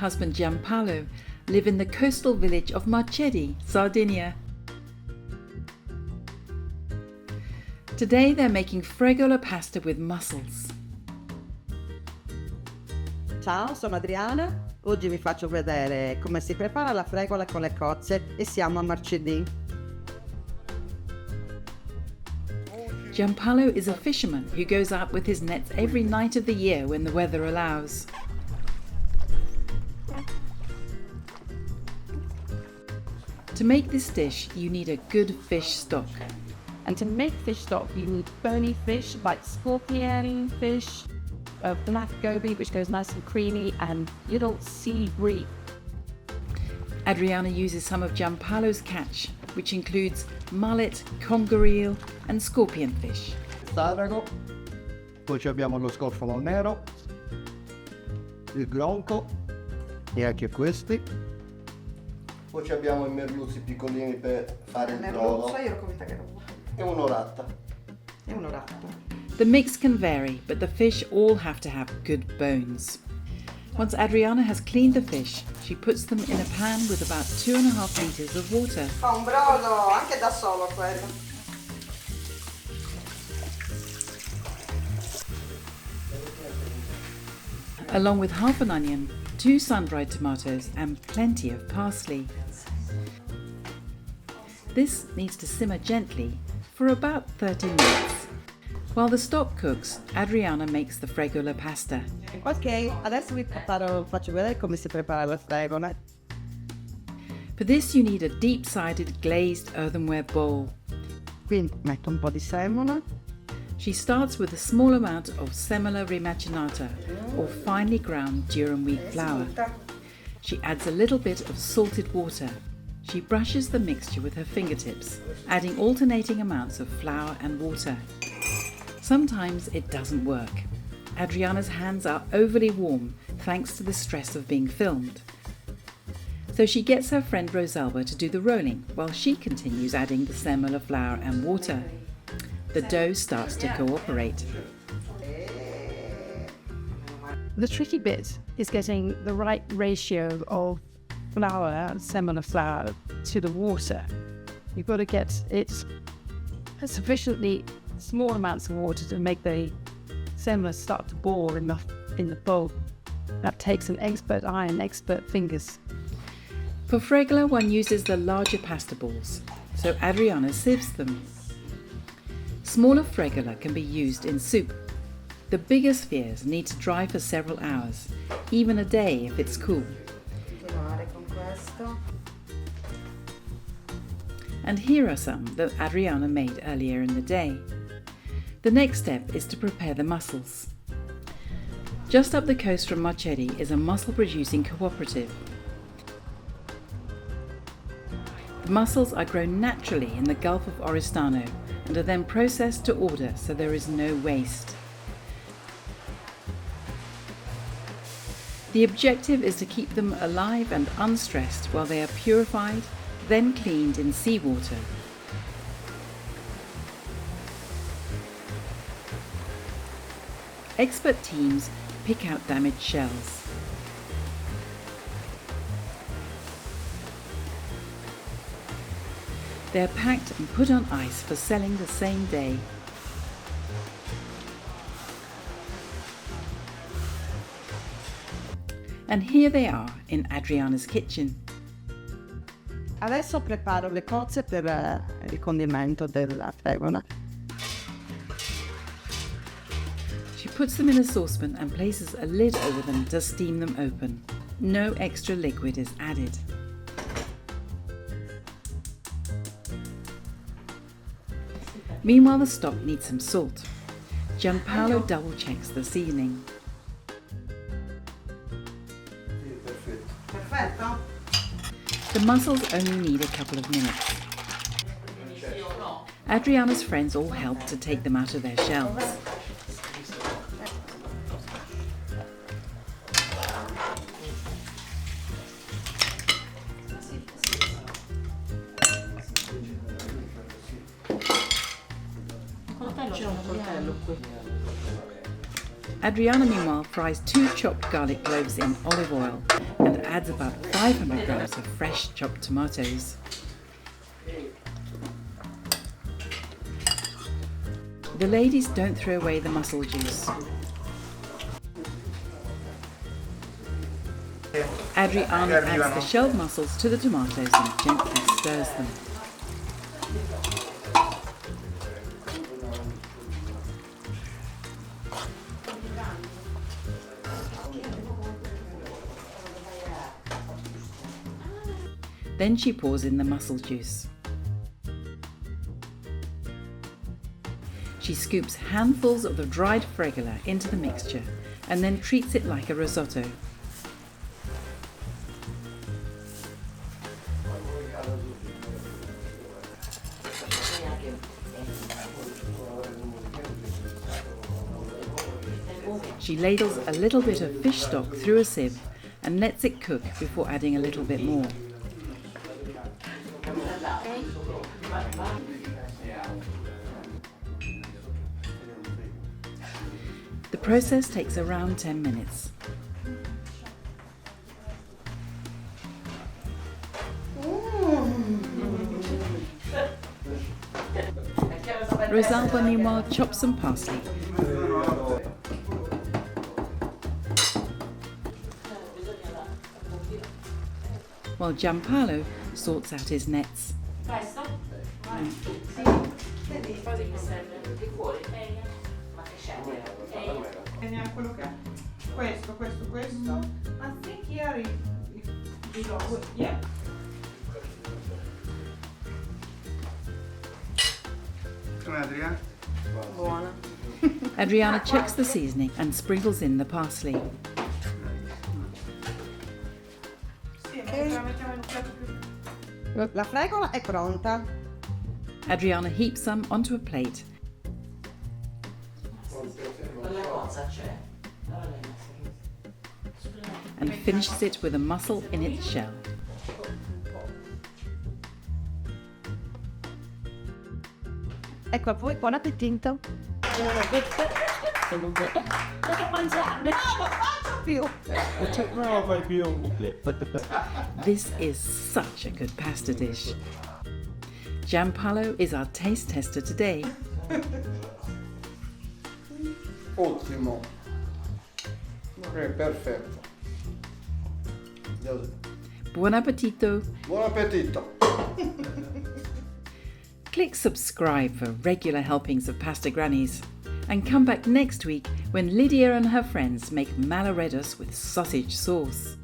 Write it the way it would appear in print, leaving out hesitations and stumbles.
husband Gianpaolo live in the coastal village of Marchedi, Sardinia. Today they're making fregola pasta with mussels. Ciao, sono Adriana. Oggi vi faccio vedere come si prepara la fregola con le cozze e siamo a Marchedi. Gianpaolo is a fisherman who goes out with his nets every night of the year when the weather allows. To make this dish, you need a good fish stock. And to make fish stock, you need bony fish like scorpion fish, black goby, which goes nice and creamy, and little sea brie. Adriana uses some of Gianpaolo's catch, which includes mullet, conger eel and scorpion fish. Tarrago, poi abbiamo lo scorfolo nero, il gronco e anche questi. Poi abbiamo i merluzzi piccolini per fare il brodo e un'orata. The mix can vary, but the fish all have to have good bones. Once Adriana has cleaned the fish, she puts them in a pan with about 2.5 litres of water. Fa un brodo anche da solo quello. Along with half an onion, 2 sun-dried tomatoes and plenty of parsley. This needs to simmer gently for about 30 minutes. While the stock cooks, Adriana makes the fregola pasta. Ok, adesso vi faccio vedere come si prepara la fregola. For this you need a deep-sided glazed earthenware bowl. Quindi metto un po' di semola. She starts with a small amount of semola rimacinata, or finely ground durum wheat flour. She adds a little bit of salted water. She brushes the mixture with her fingertips, adding alternating amounts of flour and water. Sometimes it doesn't work. Adriana's hands are overly warm thanks to the stress of being filmed. So she gets her friend Rosalba to do the rolling while she continues adding the semola flour and water. The dough starts to cooperate. The tricky bit is getting the right ratio of flour, semola flour, to the water. You've got to get it sufficiently small amounts of water to make the semola start to ball in the bowl. That takes an expert eye and expert fingers. For fregola one uses the larger pasta balls, so Adriana sieves them. Smaller fregola can be used in soup. The bigger spheres need to dry for several hours, even a day if it's cool. And here are some that Adriana made earlier in the day. The next step is to prepare the mussels. Just up the coast from Marchedi is a mussel producing cooperative. The mussels are grown naturally in the Gulf of Oristano and are then processed to order, so there is no waste. The objective is to keep them alive and unstressed while they are purified, then cleaned in seawater. Expert teams pick out damaged shells. They are packed and put on ice for selling the same day. And here they are in Adriana's kitchen. Adesso preparo le cozze per il condimento della fregola. She puts them in a saucepan and places a lid over them to steam them open. No extra liquid is added. Meanwhile, the stock needs some salt. Gianpaolo double checks the seasoning. Perfetto. The mussels only need a couple of minutes. Adriana's friends all help to take them out of their shells. C'è un coltello qui. Adriana meanwhile fries 2 chopped garlic cloves in olive oil and adds about 500 grams of fresh chopped tomatoes. The ladies don't throw away the mussel juice. Adriana adds the shelled mussels to the tomatoes and gently stirs them. Then she pours in the mussel juice. She scoops handfuls of the dried fregula into the mixture and then treats it like a risotto. She ladles a little bit of fish stock through a sieve and lets it cook before adding a little bit more. The process takes around 10 minutes. Rosalba meanwhile chops some parsley. While Gianpaolo sorts out his nets. Questo. I think here yeah. Adriana? Buona. Adriana checks the seasoning and sprinkles in the parsley. La fregola è pronta. Adriana heaps some onto a plate. And finishes it with a mussel in its shell. Ecco a voi, buon appetito. This is such a good pasta dish. Gianpaolo is our taste tester today. Ottimo. Perfetto. Buon appetito! Buon appetito! Click subscribe for regular helpings of pasta grannies. And come back next week when Lydia and her friends make malaredos with sausage sauce.